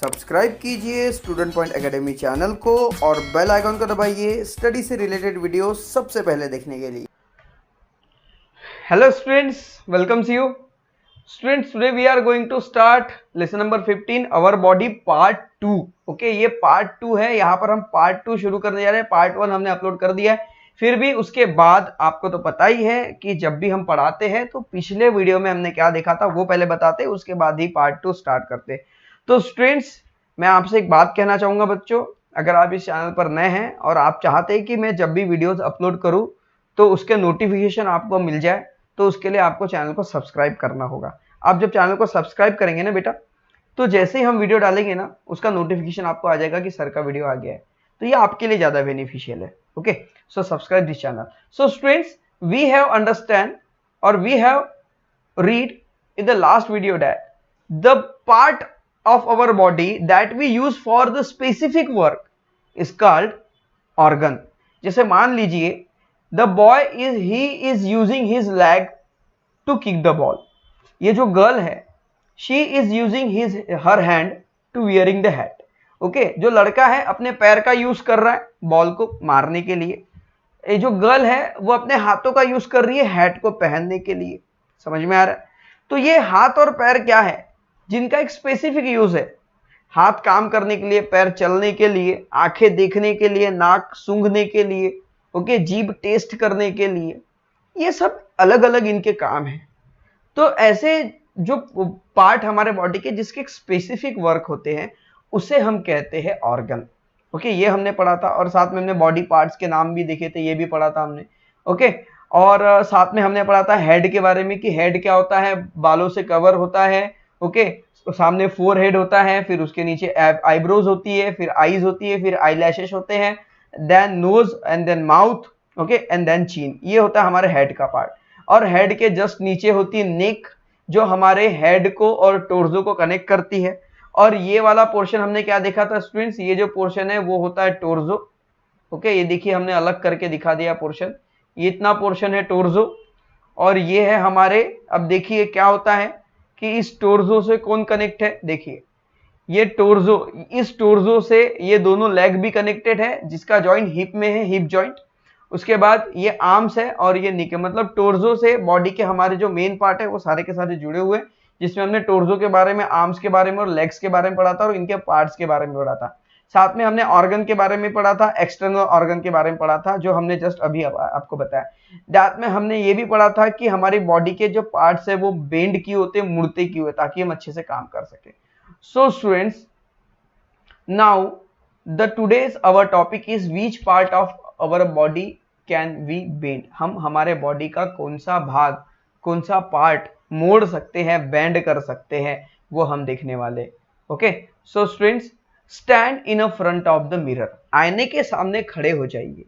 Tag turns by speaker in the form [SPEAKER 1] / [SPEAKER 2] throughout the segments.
[SPEAKER 1] Subscribe कीजिए student point academy channel को और बेल आइकन को दबाइए स्टडी से रिलेटेड वीडियो सबसे पहले देखने के लिए।
[SPEAKER 2] Hello students, welcome to you. Students, today we are going to start lesson number 15 our body part 2. Okay, ये part 2 है। यहाँ पर हम part 2 शुरू करने जा रहे हैं। part 1 हमने अपलोड कर दिया है। फिर भी उसके बाद आपको तो पता ही है कि जब भी हम पढ़ाते हैं तो पिछले वीडियो में हमने क्या देखा था वो पहले बताते, उसके बाद ही part 2 स्टार्ट करते। तो स्टूडेंट्स, मैं आपसे एक बात कहना चाहूंगा बच्चों, अगर आप इस चैनल पर नए हैं और आप चाहते हैं कि मैं जब भी वीडियोस अपलोड करूं तो उसके नोटिफिकेशन आपको मिल जाए, तो उसके लिए आपको चैनल को सब्सक्राइब करना होगा। आप जब चैनल को सब्सक्राइब करेंगे ना बेटा, तो जैसे ही हम वीडियो डालेंगे ना उसका नोटिफिकेशन आपको आ जाएगा कि सर का वीडियो आ गया है, तो ये आपके लिए ज्यादा बेनिफिशियल है। Okay, so subscribe this channel. So students, we have understand और we have read in the last video that the part of our body that we use for the specific work is called organ. जैसे मान लीजिए the boy is using his leg to kick the ball. ये जो girl है she is using her hand to wearing the hat. Okay, जो लड़का है अपने पैर का यूज कर रहा है बॉल को मारने के लिए, ये जो गर्ल है वो अपने हाथों का यूज कर रही है हैट को पहनने के लिए। समझ में आ रहा है? तो ये हाथ और पैर क्या है जिनका एक स्पेसिफिक यूज है। हाथ काम करने के लिए, पैर चलने के लिए, आंखें देखने के लिए, नाक सूंघने के लिए, ओके, जीभ टेस्ट करने के लिए, ये सब अलग अलग इनके काम हैं। तो ऐसे जो पार्ट हमारे बॉडी के जिसके एक स्पेसिफिक वर्क होते हैं उसे हम कहते हैं ऑर्गन। ओके, ये हमने पढ़ा था और साथ में हमने बॉडी पार्ट्स के नाम भी देखे थे, ये भी पढ़ा था हमने। ओके, और साथ में हमने पढ़ा था हेड के बारे में कि हेड क्या होता है, बालों से कवर होता है। ओके, तो सामने फोर हेड होता है, फिर उसके नीचे आईब्रोज होती है, फिर आईज होती है, फिर आई लैशेस होते हैं, then nose and then mouth, okay, and then chin. ये होता है हमारे हेड का पार्ट। और हेड के जस्ट नीचे होती है नेक, जो हमारे हेड को और टोर्जो को कनेक्ट करती है। और ये वाला पोर्शन हमने क्या देखा था स्टूडेंट्स, ये जो पोर्शन है वो होता है टोर्जो। ओके, ये देखिए हमने अलग करके दिखा दिया पोर्शन, ये इतना पोर्शन है टोर्जो और ये है हमारे। अब देखिए क्या होता है कि इस टोर्जो से कौन कनेक्ट है, देखिए ये टोर्जो, इस टोर्जो से ये दोनों लेग भी कनेक्टेड है जिसका जॉइंट हिप में है, हिप जॉइंट। उसके बाद ये आर्म्स है और ये निक है, मतलब टोर्जो से बॉडी के हमारे जो मेन पार्ट है वो सारे के सारे जुड़े हुए, जिसमें हमने टोर्जो के बारे में, आर्म्स के बारे में और लेग्स के बारे में पढ़ा था और इनके पार्ट्स के बारे में पढ़ा था। साथ में हमने ऑर्गन के बारे में पढ़ा था, एक्सटर्नल ऑर्गन के बारे में पढ़ा था जो हमने जस्ट अभी आपको बताया। दैट में हमने ये भी पढ़ा था कि हमारी बॉडी के जो पार्ट्स है वो बेंड किए होते हैं, मुड़ते किए हुए, ताकि हम अच्छे से काम कर सके। So students, now the today's our topic is which part of our body can we bend. हम हमारे बॉडी का कौन सा भाग, कौन सा पार्ट मोड़ सकते हैं, बेंड कर सकते हैं, वो हम देखने वाले। Okay, so students, stand in front of the mirror. आईने के सामने खड़े हो जाइए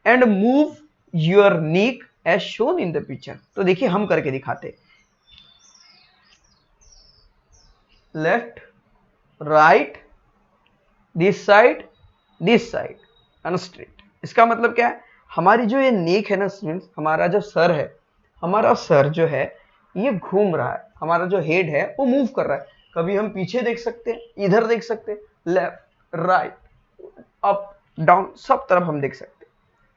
[SPEAKER 2] and move your neck as shown in the picture. तो देखिए हम करके दिखाते, left, right, this side and straight. इसका मतलब क्या है, हमारी जो ये नीक है ना स्टूडेंट्स, हमारा जो सर है, हमारा सर जो है ये घूम रहा है, हमारा जो हेड है वो मूव कर रहा है। कभी हम पीछे देख सकते हैं, इधर देख सकते हैं, लेफ्ट, राइट, अप, डाउन, सब तरफ हम देख सकते हैं।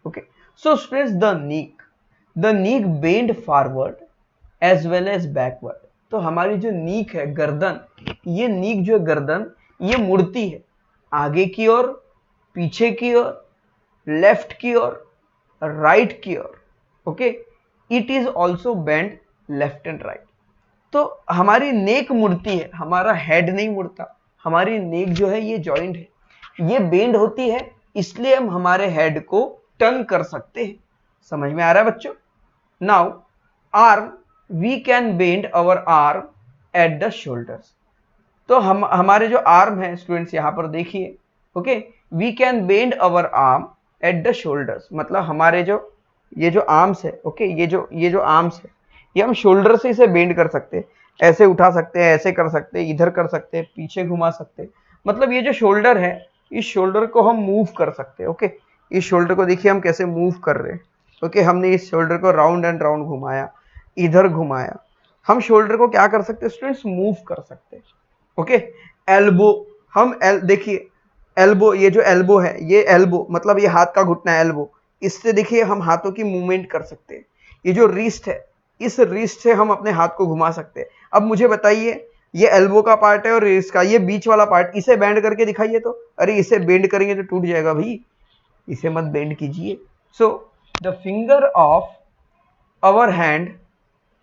[SPEAKER 2] Okay, so stretch the neck bend forward as well as backward. तो हमारी जो नीक है, गर्दन, ये नीक जो है गर्दन, ये मुड़ती है आगे की ओर, पीछे की ओर, लेफ्ट की ओर, राइट की ओर। Okay, it is also bend left and right. तो हमारी नेक मुड़ती है, हमारा हेड नहीं मुड़ता। हमारी नेक जो है ये जॉइंट है, ये बेंड होती है, इसलिए हम हमारे हेड को टर्न कर सकते हैं। समझ में आ रहा है बच्चों? Now arm, we can bend our arm at the shoulders. तो हम हमारे जो आर्म है स्टूडेंट्स, यहां पर देखिए, okay, we can bend our arm at the shoulders, मतलब हमारे जो ये जो आर्म्स है, ओके, ये जो आर्म्स है ये हम शोल्डर से इसे बेंड कर सकते हैं, ऐसे उठा सकते हैं, ऐसे कर सकते हैं, इधर कर सकते हैं, पीछे घुमा सकते हैं। मतलब ये जो शोल्डर है, इस शोल्डर को हम मूव कर सकते हैं। ओके, इस शोल्डर को देखिए हम कैसे मूव कर रहे हैं। ओके, हमने इस शोल्डर को राउंड एंड राउंड घुमाया, इधर घुमाया। हम शोल्डर को क्या कर सकते हैं स्टूडेंट्स, मूव कर सकते हैं। ओके, एल्बो, हम देखिए एल्बो, ये जो एल्बो है, ये एल्बो मतलब ये हाथ का घुटना है एल्बो, इससे देखिए हम हाथों की मूवमेंट कर सकते हैं। ये जो रिस्ट है, इस रिस्ट से हम अपने हाथ को घुमा सकते हैं। अब मुझे बताइए, ये एल्बो का पार्ट है और रिस्ट का ये बीच वाला पार्ट, इसे बेंड करके दिखाइए तो। अरे इसे बेंड करेंगे तो टूट जाएगा भाई, इसे मत बेंड कीजिए। So the finger of our hand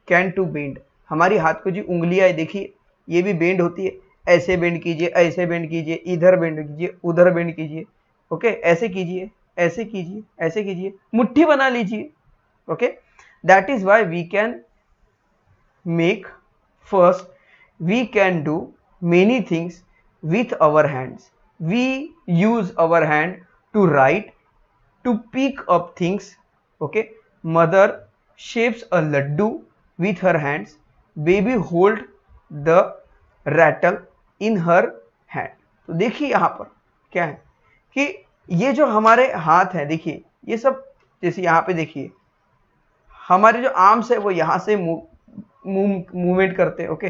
[SPEAKER 2] can to bend, हमारी हाथ को जी उंगलियां है देखिए, ये भी बेंड होती है। ऐसे बेंड कीजिए, ऐसे बेंड कीजिए, इधर बेंड कीजिए, उधर बेंड कीजिए। ओके, ऐसे कीजिए, ऐसे कीजिए, ऐसे कीजिए, मुट्ठी बना लीजिए। Okay, that is why we can make, first we can do many things with our hands. We use our hand to write, to pick up things. Okay, mother shapes a laddu with her hands, baby hold the rattle in her hand. तो देखिए यहाँ पर क्या है कि ये जो हमारे हाथ है देखिए, ये सब जैसे यहाँ पे देखिए हमारे जो आर्म्स है वो यहाँ से मूवमेंट करते हैं। ओके,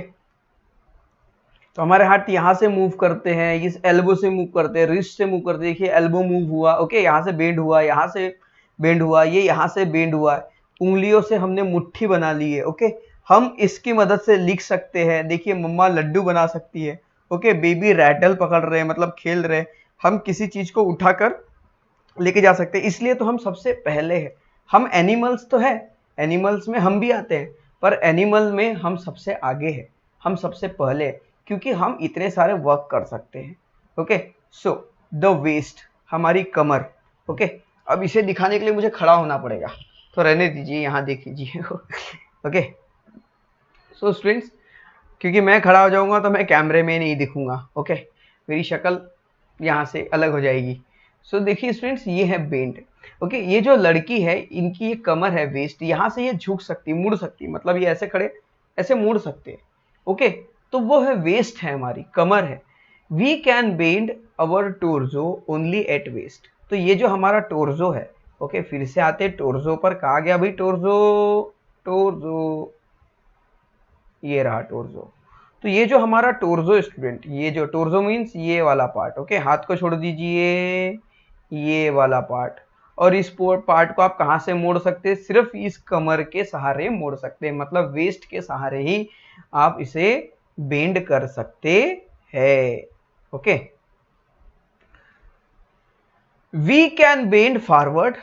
[SPEAKER 2] तो हमारे हाथ यहाँ से मूव करते हैं, इस एल्बो से मूव करते हैं, रिस्ट से मूव करते हैं। देखिए एल्बो मूव हुआ, ओके, यहाँ से बेंड हुआ, यहाँ से बेंड हुआ, ये यहाँ से बेंड हुआ है। उंगलियों से हमने मुट्ठी बना ली है। ओके, हम इसकी मदद से लिख सकते हैं। देखिए मम्मा लड्डू बना सकती है। ओके, बेबी रैटल पकड़ रहे हैं मतलब खेल रहे हैं। हम किसी चीज को उठाकर लेके जा सकते हैं, इसलिए तो हम सबसे पहले है। हम एनिमल्स तो है, एनिमल्स में हम भी आते हैं, पर एनिमल में हम सबसे आगे है, हम सबसे पहले है, क्योंकि हम इतने सारे वर्क कर सकते हैं। ओके, सो द वेस्ट, हमारी कमर। ओके, अब इसे दिखाने के लिए मुझे खड़ा होना पड़ेगा, तो रहने दीजिए, यहाँ देख लीजिए। ओके, सो स्टूडेंट्स, क्योंकि मैं खड़ा हो जाऊंगा तो मैं कैमरे में नहीं दिखूंगा। ओके, मेरी शक्ल यहाँ से अलग हो जाएगी। सो देखिए स्टूडेंट्स, ये है बेंड। ओके, ये जो लड़की है इनकी ये कमर है, वेस्ट, यहाँ से ये झुक सकती, मुड़ सकती, मतलब ये ऐसे खड़े ऐसे मुड़ सकते हैं। ओके, तो वो है वेस्ट है, हमारी कमर है। We can bend our torso only at waist, तो ये जो हमारा टोर्जो है। ओके, फिर से आते टोर्जो पर, कहा गया भाई टोर्जो, टोर्जो, ये रहा टोर्जो। तो ये जो हमारा टोर्जो स्टूडेंट, ये जो टोर्जो मीन्स ये वाला पार्ट। ओके, हाथ को छोड़ दीजिए, ये वाला पार्ट, और इस पार्ट को आप कहाँ से मोड़ सकते हैं? सिर्फ इस कमर के सहारे मोड़ सकते हैं, मतलब वेस्ट के सहारे ही आप इसे बेंड कर सकते हैं। Okay, we can bend forward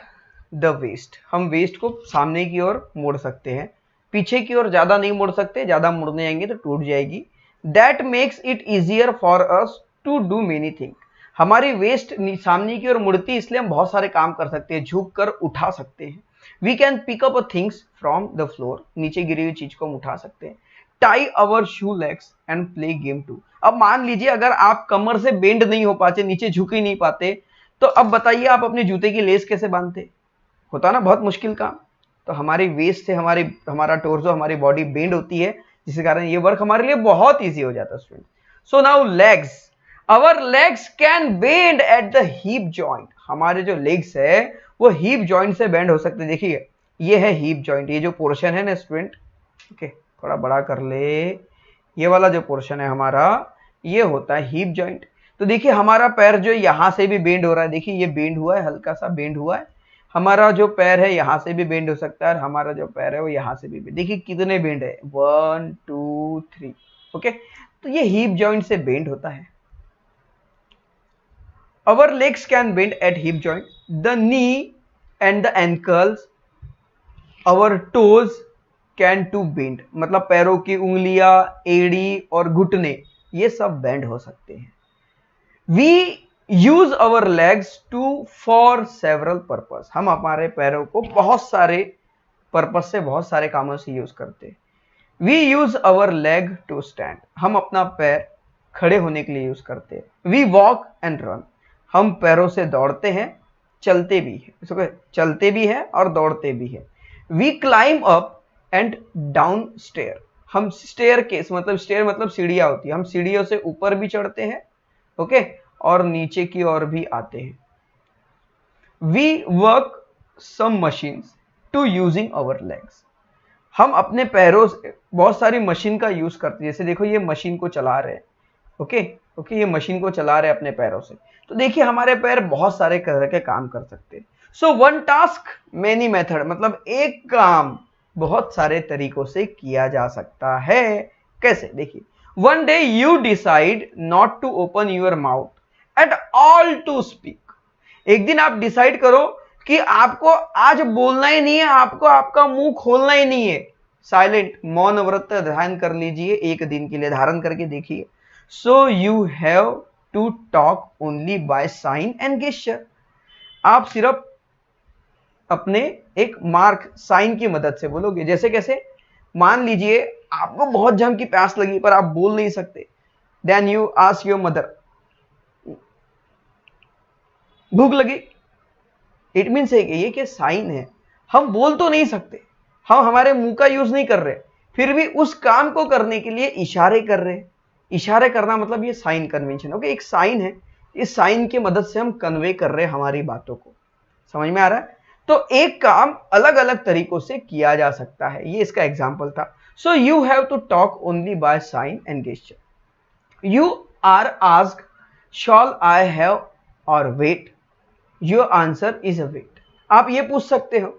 [SPEAKER 2] the waist, हम वेस्ट को सामने की ओर मोड़ सकते हैं, पीछे की ओर ज्यादा नहीं मोड़ सकते, ज्यादा मुड़ने जाएंगे तो टूट जाएगी। That makes it easier for us to do many thing, हमारी वेस्ट सामने की ओर मुड़ती, इसलिए हम बहुत सारे काम कर सकते हैं, झुक कर उठा सकते हैं। We can pick up things from the floor, नीचे गिरी हुई चीज को हम उठा सकते हैं। Tie our shoe legs and play game to, अब मान लीजिए अगर आप कमर से बेंड नहीं हो पाते, नीचे झुक ही नहीं पाते, तो अब बताइए आप अपने जूते की लेस कैसे बांधते? होता ना बहुत मुश्किल काम। तो हमारी वेस्ट से हमारा टोर्जो, हमारी बॉडी बेंड होती है, जिसके कारण ये वर्क हमारे लिए बहुत इजी हो जाता है student. So now legs, our legs can bend at the hip joint, हमारे जो लेग्स है वो हिप जॉइंट से बेंड हो सकते हैं। देखिए ये है हिप जॉइंट, ये जो पोर्शन है ना स्टूडेंट, ओके थोड़ा बड़ा कर ले, ये वाला जो पोर्शन है हमारा, ये होता है हिप जॉइंट। तो देखिए हमारा पैर जो यहां से भी बेंड हो रहा है, देखिए ये बेंड हुआ है, हल्का सा बेंड हुआ है। हमारा जो पैर है यहां से भी बेंड हो सकता है, और हमारा जो पैर है वो यहां से भी, देखिए कितने बेंड है, 1 2 3। ओके, तो ये हिप जॉइंट से बेंड होता है। Our legs can bend at hip joint, the knee and the ankles, our toes can to bend, मतलब पैरों की उंगलियां, एड़ी और घुटने ये सब बेंड हो सकते हैं। We use our legs to for several purpose, हम हमारे पैरों को बहुत सारे पर्पस से, बहुत सारे कामों से यूज करते हैं। We use our leg to stand, हम अपना पैर खड़े होने के लिए यूज करते हैं। We walk and run, हम पैरों से दौड़ते हैं, चलते भी है, चलते भी है और दौड़ते भी है। We climb up and down stair, हम स्टेयर केस मतलब स्टेयर मतलब सीढ़ियां होती है, हम सीढ़ियों से ऊपर भी चढ़ते हैं, ओके, और नीचे की ओर भी आते हैं। We work some machines to using our legs, हम अपने पैरों से बहुत सारी मशीन का यूज करते हैं, जैसे देखो ये मशीन को चला रहे हैं, ओके, ओके, ये मशीन को चला रहे अपने पैरों से। तो देखिए हमारे पैर बहुत सारे तरह के काम कर सकते हैं। So one task many method, मतलब एक काम बहुत सारे तरीकों से किया जा सकता है। कैसे? देखिए, one day you decide not to open your mouth at all to speak. एक दिन आप डिसाइड करो कि आपको आज बोलना ही नहीं है, आपको आपका मुंह खोलना ही नहीं है। साइलेंट, मौन व्रत ध्यान कर लीजिए, एक दिन के लिए धारण करके देखिए। So you have to talk only by sign and gesture. आप सिर्फ अपने एक मार्क, साइन की मदद से बोलोगे। जैसे कैसे? मान लीजिए आपको बहुत जम की प्यास लगी पर आप बोल नहीं सकते, then you ask your mother, भूख लगी। इट मीन्स है कि ये क्या साइन है, हम बोल तो नहीं सकते, हम हमारे मुंह का यूज नहीं कर रहे, फिर भी उस काम को करने के लिए इशारे कर रहे हैं। इशारे करना मतलब ये साइन कन्वेंशन। ओके, एक साइन है, इस साइन की मदद से हम कन्वे कर रहे हैं हमारी बातों को। समझ में आ रहा है? तो एक काम अलग अलग तरीकों से किया जा सकता है, ये इसका एग्जाम्पल था। So you have to talk only by sign and gesture. You are asked shall I have or wait, your answer is a wait. आप ये पूछ सकते हो,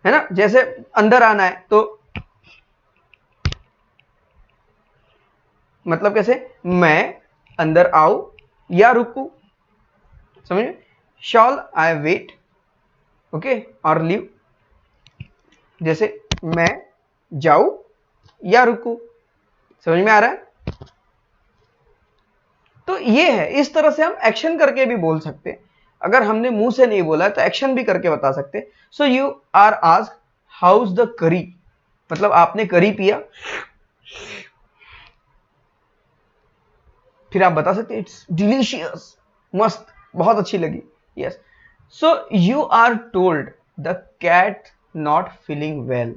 [SPEAKER 2] है ना? जैसे अंदर आना है तो मतलब कैसे? मैं अंदर आऊं या रुकू, समझ? शॉल आई वेट, ओके, और लीव, जैसे मैं जाऊं या रुकू। समझ में आ रहा है? तो ये है, इस तरह से हम एक्शन करके भी बोल सकते हैं। अगर हमने मुंह से नहीं बोला है तो एक्शन भी करके बता सकते हैं। So you are asked how's the curry, मतलब आपने करी पिया, फिर आप बता सकते हैं इट्स डिलीशियस, मस्त, बहुत अच्छी लगी। Yes. So you are told the cat not feeling well,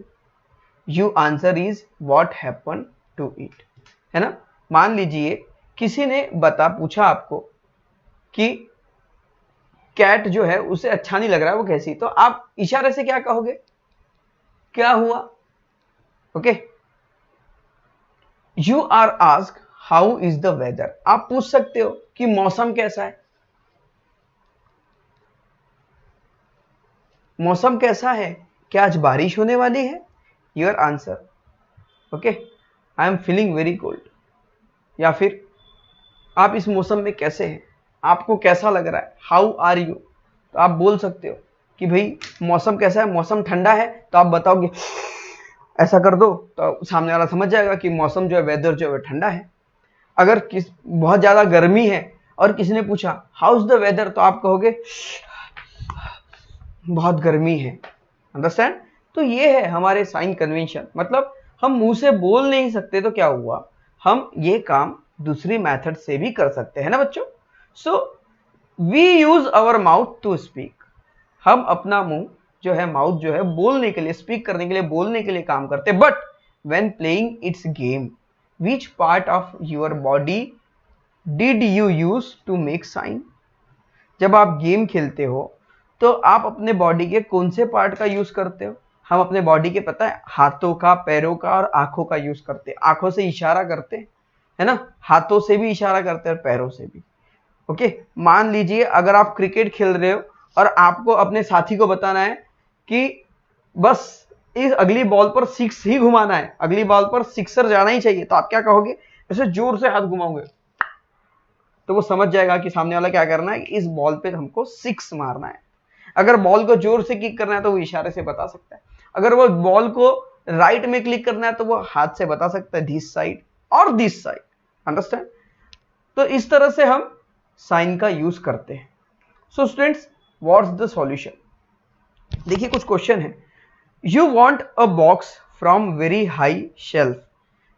[SPEAKER 2] you answer is what happen to it, है ना? मान लीजिए किसी ने पूछा आपको कि कैट जो है उसे अच्छा नहीं लग रहा है, वो कैसी, तो आप इशारे से क्या कहोगे? क्या हुआ? Okay, you are asked how is the weather, आप पूछ सकते हो कि मौसम कैसा है, मौसम कैसा है, क्या आज बारिश होने वाली है? Your answer, okay, I am feeling very cold. या फिर आप इस मौसम में कैसे हैं, आपको कैसा लग रहा है, हाउ आर यू। तो आप बोल सकते हो कि भाई मौसम कैसा है, मौसम ठंडा है, तो आप बताओगे ऐसा कर दो, तो सामने वाला समझ जाएगा कि मौसम जो है, वेदर जो है ठंडा है। अगर बहुत ज्यादा गर्मी है और किसी ने पूछा हाउ इज द वेदर, तो आप कहोगे बहुत गर्मी है। अंडरस्टैंड? तो ये है हमारे साइन कन्वेंशन। मतलब हम मुंह से बोल नहीं सकते तो क्या हुआ, हम ये काम दूसरी मेथड से भी कर सकते हैं ना बच्चों। So we use our mouth to speak, हम अपना मुंह जो है, माउथ जो है, बोलने के लिए, स्पीक करने के लिए, बोलने के लिए काम करते हैं। But when playing its game, which part of your body did you use to make sign. जब आप गेम खेलते हो तो आप अपने बॉडी के कौन से पार्ट का यूज करते हो? हम अपने बॉडी के, पता है, हाथों का, पैरों का और आंखों का यूज करते हैं। आंखों से इशारा करते हैं, है ना? हाथों से भी इशारा करते हैं और पैरों से भी। ओके, मान लीजिए अगर आप क्रिकेट खेल रहे हो और आपको अपने साथी को बताना है कि बस इस अगली बॉल पर सिक्स ही घुमाना है, अगली बॉल पर सिक्सर जाना ही चाहिए, तो आप क्या कहोगे? ऐसे जोर से हाथ घुमाओगे तो वो समझ जाएगा कि सामने वाला क्या करना है, कि इस बॉल पे हमको सिक्स मारना है। अगर बॉल को जोर से किक करना है तो वो इशारे से बता सकता है। अगर वो बॉल को राइट में क्लिक करना है तो वो हाथ से बता सकता है, दिस साइड और दिस साइड। अंडरस्टैंड? तो इस तरह से हम साइन का यूज करते हैं। So students, what's the solution? देखिए कुछ क्वेश्चन है। You want a box from very high shelf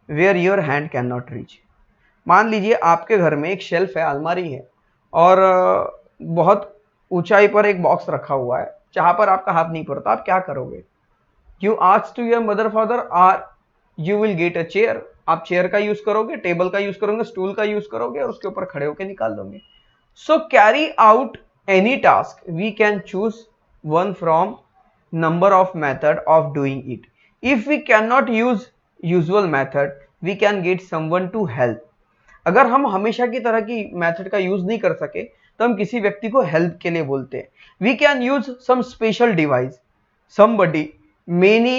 [SPEAKER 2] where your hand can not reach. मान लीजिए आपके घर में एक शेल्फ है, अलमारी है, और बहुत ऊंचाई पर एक बॉक्स रखा हुआ है जहां पर आपका हाथ नहीं पड़ता, आप क्या करोगे? You ask to your mother father और you will get a chair. आप चेयर का यूज करोगे, टेबल का यूज करोगे, स्टूल का यूज करोगे और उसके ऊपर खड़े होकर निकाल दोगे। So carry out any task, we can choose one from number of method of doing it. If we can not use usual method, we can get someone to help. अगर हम हमेशा की तरह की मेथड का यूज नहीं कर सके तो हम किसी व्यक्ति को हेल्प के लिए बोलते हैं। We can use some special device, somebody many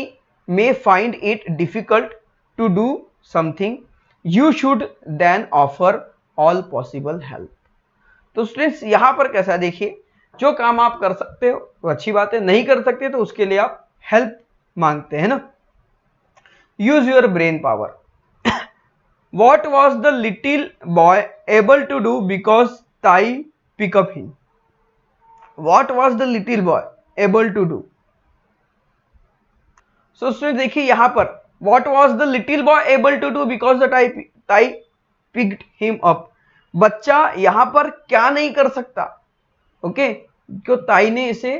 [SPEAKER 2] may find it difficult to do something, you should then offer all possible help। तो स्टूडेंट्स यहां पर कैसा देखिए, जो काम आप कर सकते हो वो अच्छी बात है, नहीं कर सकते तो उसके लिए आप हेल्प मांगते हैं ना। Use your brain power. What was the little boy able to do because Tai pick up him? What was the little boy able to do? So student देखिए यहां पर what was the little boy able to do because the Tai picked him up। बच्चा यहां पर क्या नहीं कर सकता, ओके, क्यों ताई ने इसे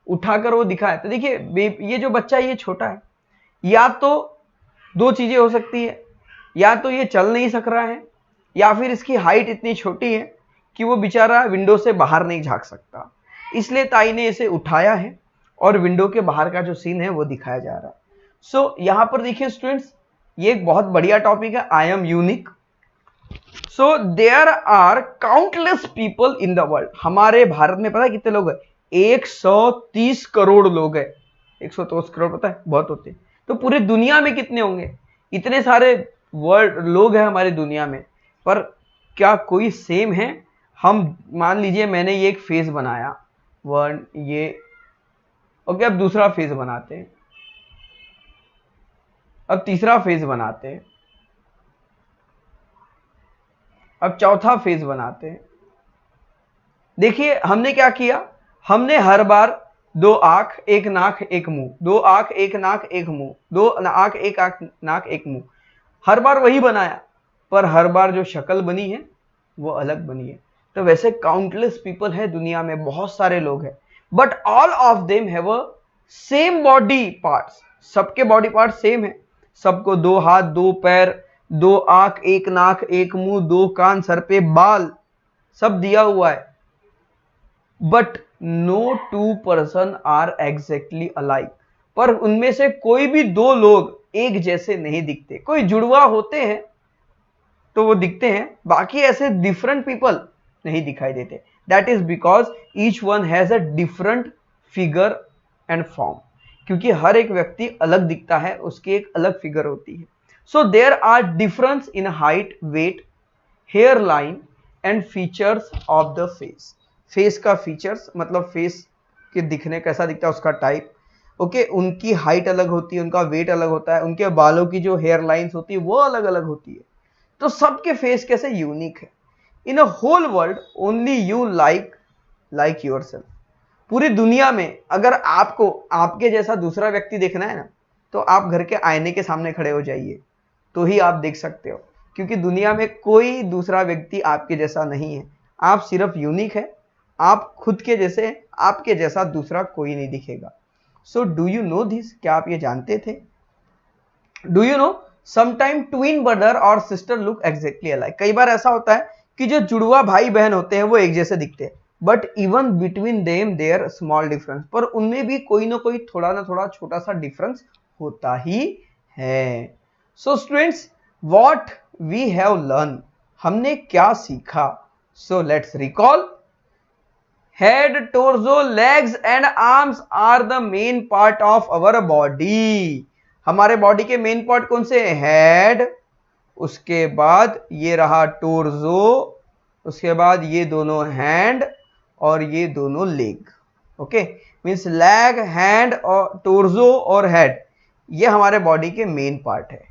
[SPEAKER 2] उठाकर वो दिखाया। तो देखिए ये जो बच्चा ये छोटा है, या तो दो चीजें हो सकती है, या तो ये चल नहीं सक रहा है, या फिर इसकी हाइट इतनी छोटी है कि वो बेचारा विंडो से बाहर नहीं झांक सकता, इसलिए ताई ने इसे उठाया है और विंडो के बाहर का जो सीन है वो दिखाया जा रहा है। सो यहां पर देखिए स्टूडेंट्स, ये एक बहुत बढ़िया टॉपिक है, I am unique. So there are countless people in the world. हमारे भारत में पता है कितने लोग हैं? 130 करोड़ लोग हैं। 130 करोड़ पता है बहुत होते हैं। तो पूरी दुनिया में कितने होंगे? इतने सारे वर्ल्ड लोग हैं हमारी दुनिया में, पर क्या कोई सेम है? हम मान लीजिए मैंने ये एक फेस बनाया, वन ये, ओके, अब दूसरा फेस बनाते हैं, अब तीसरा फेज बनाते हैं, अब चौथा फेज बनाते हैं। देखिए हमने क्या किया, हमने हर बार दो आंख एक नाक एक मुंह, दो आंख एक नाक एक मुंह, दो आंख एक नाक एक मुंह, हर बार वही बनाया, पर हर बार जो शक्ल बनी है वो अलग बनी है। तो वैसे काउंटलेस पीपल है दुनिया में, बहुत सारे लोग हैं, but all of them have a same body parts. सबके बॉडी पार्ट सेम है, सबको दो हाथ दो पैर दो आंख एक नाक एक मुंह दो कान सर पे बाल सब दिया हुआ है, but no two person are exactly alike. पर उनमें से कोई भी दो लोग एक जैसे नहीं दिखते। कोई जुड़वा होते हैं तो वो दिखते हैं, बाकी ऐसे डिफरेंट पीपल नहीं दिखाई देते। That is because each one has a different figure and form, क्योंकि हर एक व्यक्ति अलग दिखता है, उसकी एक अलग फिगर होती है। So there are difference in height, weight, hair line and features of the face. Face का फीचर्स मतलब फेस के दिखने कैसा दिखता है उसका टाइप, ओके, उनकी हाइट अलग होती है, उनका वेट अलग होता है, उनके बालों की जो हेयर लाइंस होती है वो अलग अलग होती है। तो सबके फेस कैसे यूनिक है। In a whole world only you like yourself. पूरी दुनिया में अगर आपको आपके जैसा दूसरा व्यक्ति देखना है ना, तो आप घर के आईने के सामने खड़े हो जाइए, तो ही आप देख सकते हो, क्योंकि दुनिया में कोई दूसरा व्यक्ति आपके जैसा नहीं है। आप सिर्फ यूनिक है, आप खुद के जैसे, आपके जैसा दूसरा कोई नहीं दिखेगा। So do you know this? क्या आप ये जानते थे? Do you know sometime twin brother और सिस्टर लुक एग्जैक्टली अलाइक। कई बार ऐसा होता है कि जो जुड़वा भाई बहन होते हैं वो एक जैसे दिखते हैं, but even between them there small difference. पर उनमें भी कोई ना कोई थोड़ा ना थोड़ा छोटा सा डिफरेंस होता ही है। So students, what we have learn, हमने क्या सीखा? So let's recall. Head, torso, legs and arms are the main part of our body. हमारे बॉडी के मेन पार्ट कौन से हैं? हेड, उसके बाद ये रहा टोर्सो, उसके बाद ये दोनों हैंड और ये दोनों leg. Okay, means leg, hand और टोर्सो और हेड, ये हमारे बॉडी के मेन पार्ट है।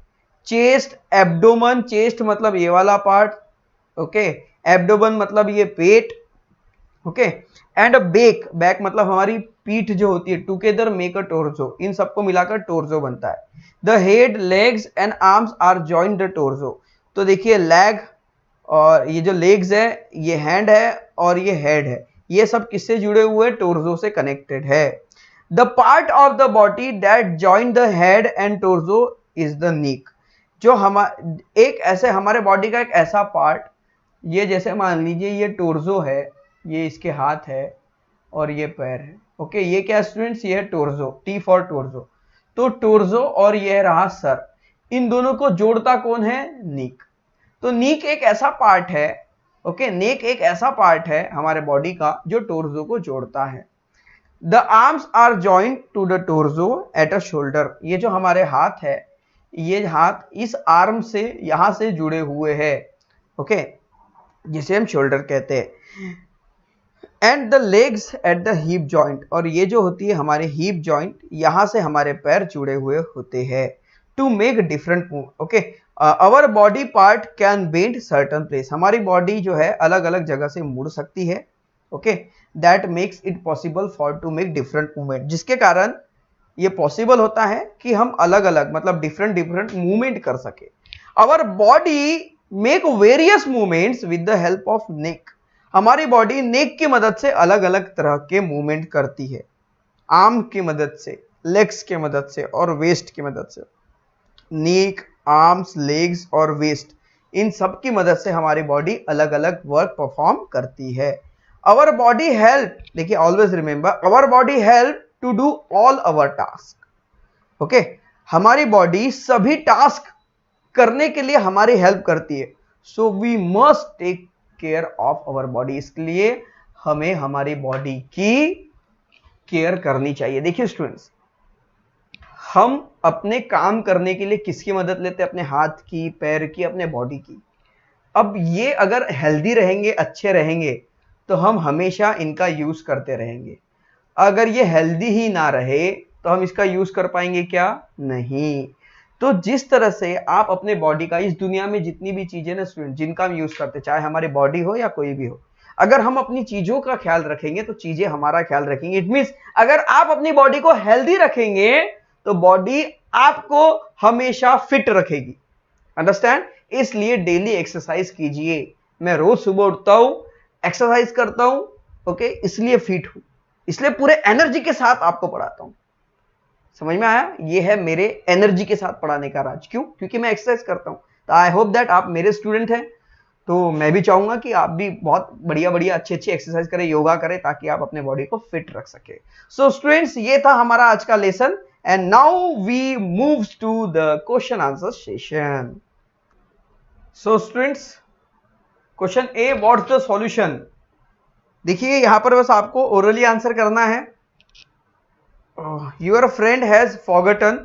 [SPEAKER 2] चेस्ट, एब्डोमन, चेस्ट मतलब ये वाला पार्ट, ओके, एब्डोमन मतलब ये पेट, ओके, एंड बैक, बैक मतलब हमारी पीठ जो होती है, टुगेदर मेक अ टोर्सो, इन सबको मिलाकर टोर्सो बनता है। The head, legs and arms are join the torso. तो देखिए लेग और ये जो लेग्स है, ये हैंड है और ये हेड है, ये सब किससे जुड़े हुए हैं? टोर्सो से कनेक्टेड है। The part of the body that join the head and torso is the नीक। जो एक ऐसे हमारे बॉडी का एक ऐसा पार्ट, ये जैसे मान लीजिए ये टोर्सो है, ये इसके हाथ है और ये पैर है, ओके, ये क्या स्टूडेंट्स? ये है टोर्सो, टी फॉर टोर्सो। तो टोर्सो और ये रहा सर, इन दोनों को जोड़ता कौन है? नीक। तो नीक एक ऐसा पार्ट है, ओके, नेक एक ऐसा पार्ट है हमारे बॉडी का जो टोर्सो को जोड़ता है। The arms are joint to the torso at a shoulder. ये जो हमारे हाथ है, ये हाथ इस आर्म से यहां से जुड़े हुए हैं, ओके, जिसे हम शोल्डर कहते हैं। And the legs eight the hip joint, और ये जो होती है हमारे हिप जॉइंट, यहां से हमारे पैर जुड़े हुए होते हैं। To make different move, okay, our body part can bend certain place. हमारी बॉडी जो है अलग अलग जगह से मुड़ सकती है, okay, that makes it possible for to make different movement, जिसके कारण ये पॉसिबल होता है कि हम अलग अलग मतलब डिफरेंट डिफरेंट मूवमेंट कर सके। Our body make various movements with the help of neck. हमारी बॉडी नेक की मदद से अलग अलग तरह के मूवमेंट करती है, आर्म की मदद से, लेग्स की मदद से और वेस्ट की मदद से। नेक, आर्म्स, लेग्स और वेस्ट, इन सब की मदद से हमारी बॉडी अलग अलग वर्क परफॉर्म करती है। आवर बॉडी हेल्प, देखिए always remember, our body help to do all our task, okay, हमारी बॉडी सभी टास्क करने के लिए हमारी हेल्प करती है। So we must take care of our body, इसलिए हमें हमारी बॉडी की केयर करनी चाहिए। देखिए स्टूडेंट्स, हम अपने काम करने के लिए किसकी मदद लेते हैं? अपने हाथ की, पैर की, अपने बॉडी की। अब ये अगर हेल्दी रहेंगे, अच्छे रहेंगे, तो हम हमेशा इनका यूज करते रहेंगे। अगर ये हेल्दी ही ना रहे तो हम इसका यूज कर पाएंगे क्या? नहीं। तो जिस तरह से आप अपने बॉडी का, इस दुनिया में जितनी भी चीजें ना स्टूडेंट, जिनका हम यूज करते, चाहे हमारी बॉडी हो या कोई भी हो, अगर हम अपनी चीजों का ख्याल रखेंगे तो चीजें हमारा ख्याल रखेंगे। इट मींस अगर आप अपनी बॉडी को हेल्दी रखेंगे तो बॉडी आपको हमेशा फिट रखेगी। अंडरस्टैंड? इसलिए डेली एक्सरसाइज कीजिए। मैं रोज सुबह उठता हूं, एक्सरसाइज करता हूं, ओके, इसलिए फिट हूं, इसलिए पूरे एनर्जी के साथ आपको पढ़ाता हूं। समझ में आया? ये है मेरे एनर्जी के साथ पढ़ाने का राज। क्यों? क्योंकि मैं एक्सरसाइज करता हूं। तो आई होप दैट आप मेरे स्टूडेंट हैं, तो मैं भी चाहूंगा कि आप भी बहुत बढ़िया बढ़िया अच्छी अच्छी एक्सरसाइज करें, योगा करें, ताकि आप अपने बॉडी को फिट रख सके। सो स्टूडेंट्स, ये था हमारा आज का lesson, and now we move to the question answer session. So students, question A, what's the solution? देखिए यहां पर बस आपको ओरली आंसर करना है। Your friend has forgotten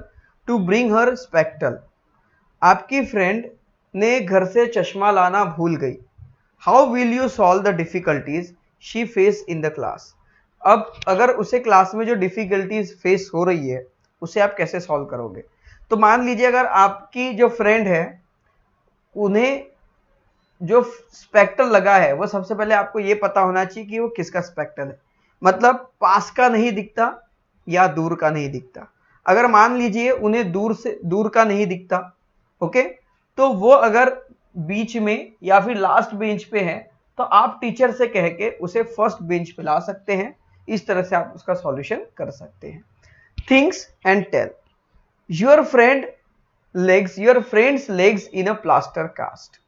[SPEAKER 2] to bring her spectacle. आपकी फ्रेंड ने घर से चश्मा लाना भूल गई। How will you solve the difficulties she face in the class? अब अगर उसे क्लास में जो डिफिकल्टीज फेस हो रही है उसे आप कैसे सॉल्व करोगे? तो मान लीजिए अगर आपकी जो फ्रेंड है उन्हें जो स्पेक्टल लगा है, वो सबसे पहले आपको ये पता होना चाहिए कि वो किसका स्पेक्टल है, मतलब पास का नहीं दिखता या दूर का नहीं दिखता। अगर मान लीजिए उन्हें दूर का नहीं दिखता, ओके, तो वो अगर बीच में या फिर लास्ट बेंच पे है तो आप टीचर से कह के उसे फर्स्ट बेंच पे ला सकते हैं। इस तरह से आप उसका सॉल्यूशन कर सकते हैं। Things and tell, your friend's legs in a plaster cast.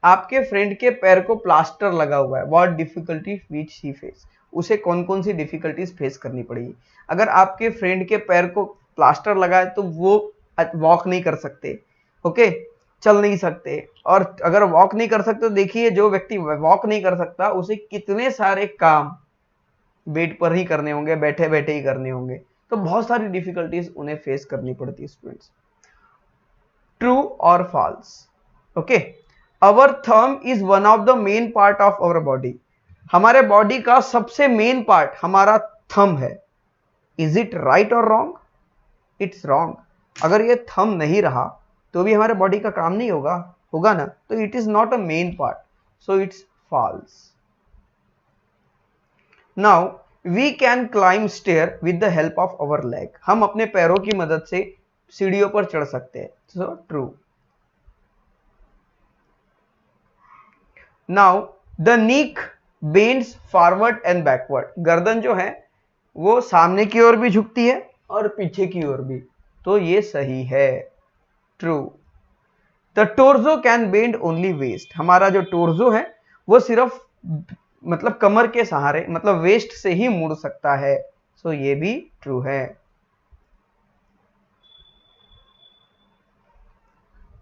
[SPEAKER 2] आपके फ्रेंड के पैर को प्लास्टर लगा हुआ है। What difficulty which he face? उसे कौन कौन सी डिफिकल्टीज फेस करनी पड़ेगी? अगर आपके फ्रेंड के पैर को प्लास्टर लगा है तो वो वॉक नहीं कर सकते, ओके, चल नहीं सकते। और अगर वॉक नहीं कर सकते तो देखिए जो व्यक्ति वॉक नहीं कर सकता उसे कितने सारे काम बेड पर ही करने होंगे, बैठे बैठे ही करने होंगे। तो बहुत सारी डिफिकल्टीज उन्हें फेस करनी पड़ती है स्टूडेंट्स। ट्रू और false? Okay, our thumb is one of the main part of our body. हमारे बॉडी का सबसे मेन पार्ट हमारा थंब है। इज इट राइट और रॉन्ग? It's wrong. अगर ये थंब नहीं रहा तो भी हमारे बॉडी का काम नहीं होगा ना, तो it is not a main part, so it's false. Now we can climb stair with the help of our leg. हम अपने पैरों की मदद से सीढ़ियों पर चढ़ सकते हैं, सो ट्रू। नाउ द नीक बेंड्स फॉरवर्ड एंड बैकवर्ड। गर्दन जो है वो सामने की ओर भी झुकती है और पीछे की ओर भी, तो ये सही है, true. The torso can bend only waist. हमारा जो टोर्सो है वो सिर्फ मतलब कमर के सहारे, मतलब वेस्ट से ही मुड़ सकता है, सो ये भी ट्रू है।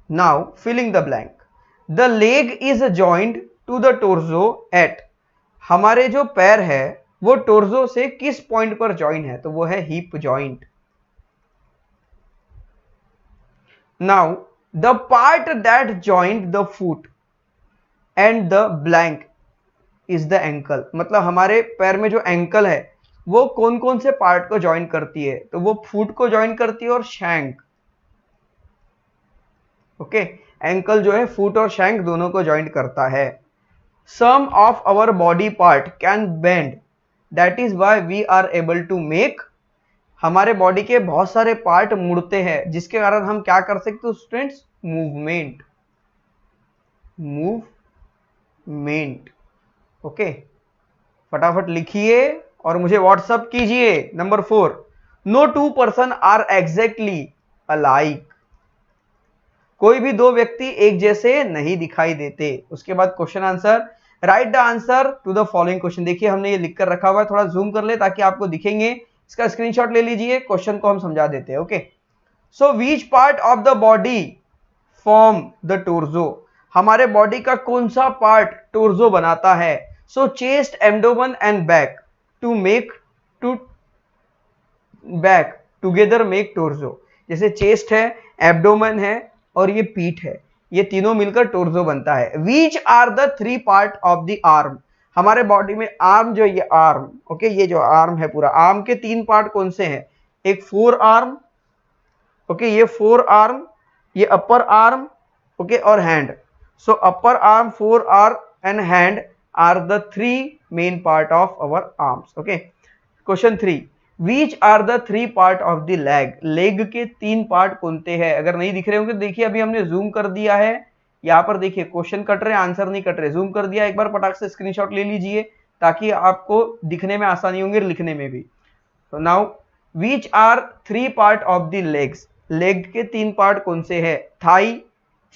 [SPEAKER 2] Now filling the blank, the leg is joint to the torso at, हमारे जो पैर है वो टोर्सो से किस पॉइंट पर ज्वाइन है, तो वो है hip joint. Now the part that joint the foot and the blank is the ankle, मतलब हमारे पैर में जो एंकल है वो कौन कौन से पार्ट को ज्वाइन करती है, तो वो फुट को ज्वाइन करती है और शैंक। ओके, एंकल जो है फुट और शैंक दोनों को ज्वाइन करता है। Some of our body part can bend, that is why we are able to make, हमारे बॉडी के बहुत सारे पार्ट मुड़ते हैं जिसके कारण हम क्या कर सकते हैं स्टूडेंट्स, मूवमेंट, मूवमेंट। ओके, फटाफट लिखिए और मुझे व्हाट्सअप कीजिए। Number 4, no two person are exactly alike, कोई भी दो व्यक्ति एक जैसे नहीं दिखाई देते। उसके बाद question answer, write the answer to the following question. देखिए हमने ये लिख कर रखा हुआ है, थोड़ा जूम कर ले ताकि आपको दिखेंगे, इसका स्क्रीनशॉट ले लीजिए, क्वेश्चन को हम समझा देते हैं। Okay, so which part of the body form the torso, हमारे बॉडी का कौन सा पार्ट टोर्सो बनाता है, so chest, abdomen and back to back together make torso, जैसे चेस्ट है, एब्डोमेन है और ये पीठ है, ये तीनों मिलकर टोर्सो बनता है। Which are the 3 part of the arm, हमारे बॉडी में आर्म जो ये आर्म, ओके, ये जो आर्म है पूरा, आर्म के 3 पार्ट कौन से हैं, एक फोर आर्म, ओके, ये फोर आर्म, ये अपर आर्म, ओके, और hand. So upper arm, forearm and hand are the 3 main part of our arms. Okay, question 3, which are the 3 part of the leg, leg के 3 part कौन से हैं। अगर नहीं दिख रहे होंगे देखिए अभी हमने जूम कर दिया है, यहाँ पर देखिए क्वेश्चन कट रहे, आंसर नहीं कट रहे, जूम कर दिया, एक बार पटाख से स्क्रीनशॉट ले लीजिए ताकि आपको दिखने में आसानी होंगी, लिखने में भी। तो now which are 3 part of the legs, leg के 3 पार्ट कौन से हैं, थाई,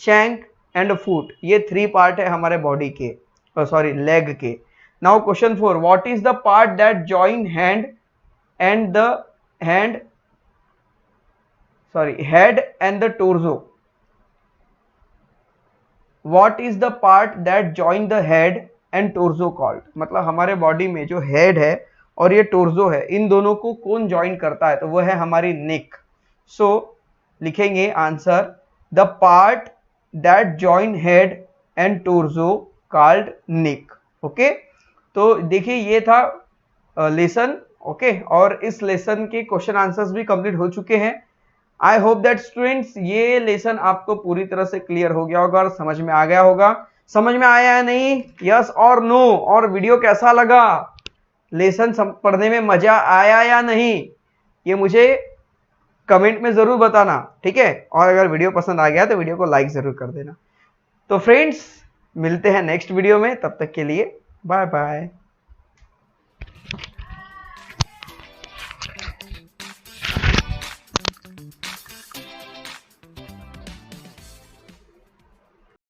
[SPEAKER 2] शैंक एंड फुट, ये 3 पार्ट है हमारे बॉडी के, सॉरी लेग के। Now question 4, what is the part that join hand and the head and the torso, what is the part that join the head and torso called, मतलब हमारे body में जो head है और ये torso है, इन दोनों को कौन ज्वाइन करता है, तो वो है हमारी नेक। सो लिखेंगे answer, the part that join head and torso called neck. Okay, तो देखिए ये था लेसन। ओके, और इस लेसन के क्वेश्चन आंसर्स भी कंप्लीट हो चुके हैं। आई होप दैट स्टूडेंट्स ये लेसन आपको पूरी तरह से क्लियर हो गया होगा और समझ में आ गया होगा। समझ में आया है नहीं, यस और नो, और वीडियो कैसा लगा, लेसन पढ़ने में मजा आया या नहीं, ये मुझे कमेंट में जरूर बताना, ठीक है। और अगर वीडियो पसंद आ गया तो वीडियो को लाइक जरूर कर देना। तो फ्रेंड्स मिलते हैं नेक्स्ट वीडियो में, तब तक के लिए बाय बाय।